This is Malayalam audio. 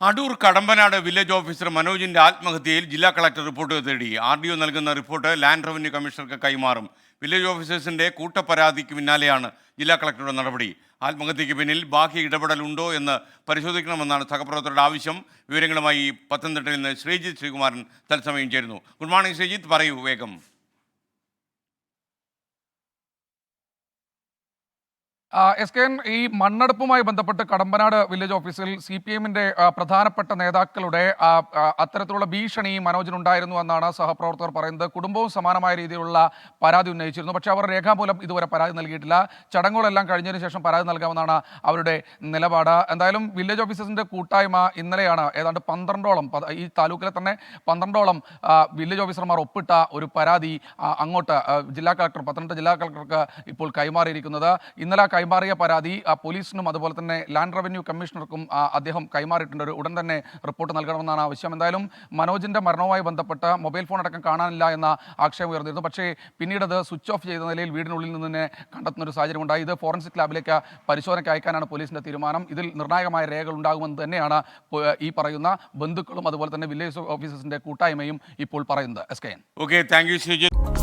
അടൂർ കടമ്പനാട് വില്ലേജ് ഓഫീസർ മനോജിന്റെ ആത്മഹത്യയിൽ ജില്ലാ കളക്ടർ റിപ്പോർട്ട് തേടി. RDO നൽകുന്ന റിപ്പോർട്ട് ലാൻഡ് റവന്യൂ കമ്മീഷണർക്ക് കൈമാറും. വില്ലേജ് ഓഫീസേഴ്സിന്റെ കൂട്ടപ്പരാതിക്ക് പിന്നാലെയാണ് ജില്ലാ കളക്ടറുടെ നടപടി. ആത്മഹത്യയ്ക്ക് പിന്നിൽ ബാഹ്യ ഇടപെടലുണ്ടോ എന്ന് പരിശോധിക്കണമെന്നാണ് സഹപ്രവർത്തകരുടെ ആവശ്യം. വിവരങ്ങളുമായി പത്തനംതിട്ടയിൽ നിന്ന് ശ്രീജിത്ത് ശ്രീകുമാരൻ തത്സമയം ചേരുന്നു. ഗുഡ് മോർണിംഗ് ശ്രീജിത്ത്, പറയൂ വേഗം. SKN ഈ മണ്ണെടുപ്പുമായി ബന്ധപ്പെട്ട് കടമ്പനാട് വില്ലേജ് ഓഫീസിൽ CPM-ന്റെ പ്രധാനപ്പെട്ട നേതാക്കളുടെ അത്തരത്തിലുള്ള ഭീഷണി മനോജിനുണ്ടായിരുന്നു എന്നാണ് സഹപ്രവർത്തകർ പറയുന്നത്. കുടുംബവും സമാനമായ രീതിയിലുള്ള പരാതി ഉന്നയിച്ചിരുന്നു. പക്ഷേ അവർ രേഖാമൂലം ഇതുവരെ പരാതി നൽകിയിട്ടില്ല. ചടങ്ങുകളെല്ലാം കഴിഞ്ഞതിന് ശേഷം പരാതി നൽകാമെന്നാണ് അവരുടെ നിലപാട്. എന്തായാലും വില്ലേജ് ഓഫീസേഴ്സിന്റെ കൂട്ടായ്മ ഇന്നലെയാണ് ഏതാണ്ട് 12ഓളം ഈ താലൂക്കിലെ തന്നെ 12ഓളം വില്ലേജ് ഓഫീസർമാർ ഒപ്പിട്ട ഒരു പരാതി അങ്ങോട്ട് ജില്ലാ കളക്ടർ, പത്തനംതിട്ട ജില്ലാ കളക്ടർക്ക് ഇപ്പോൾ കൈമാറിയിരിക്കുന്നത്. ഇന്നലെ കൈമാറിയ പരാതി പോലീസിനും അതുപോലെ തന്നെ ലാൻഡ് റവന്യൂ കമ്മീഷണർക്കും അദ്ദേഹം കൈമാറിയിട്ടുണ്ട്. ഉടൻ തന്നെ റിപ്പോർട്ട് നൽകണമെന്നാണ് ആവശ്യം. എന്തായാലും മനോജിന്റെ മരണവുമായി ബന്ധപ്പെട്ട് മൊബൈൽ ഫോൺ അടക്കം കാണാനില്ല എന്ന ആക്ഷേപം ഉയർന്നിരുന്നു. പക്ഷേ പിന്നീട് അത് സ്വിച്ച് ഓഫ് ചെയ്ത നിലയിൽ വീടിനുള്ളിൽ നിന്ന് തന്നെ കണ്ടെത്തുന്ന ഒരു സാഹചര്യം ഉണ്ടായി. ഇത് ഫോറൻസിക് ലാബിലേക്ക് പരിശോധനയ്ക്ക് അയക്കാനാണ് പോലീസിന്റെ തീരുമാനം. ഇതിൽ നിർണായകമായ രേഖകൾ ഉണ്ടാകുമെന്ന് തന്നെയാണ് ഈ പറയുന്ന ബന്ധുക്കളും അതുപോലെ തന്നെ വില്ലേജ് ഓഫീസേഴ്സിന്റെ കൂട്ടായ്മയും ഇപ്പോൾ പറയുന്നത്. SKN. Okay, thank you Sreejith.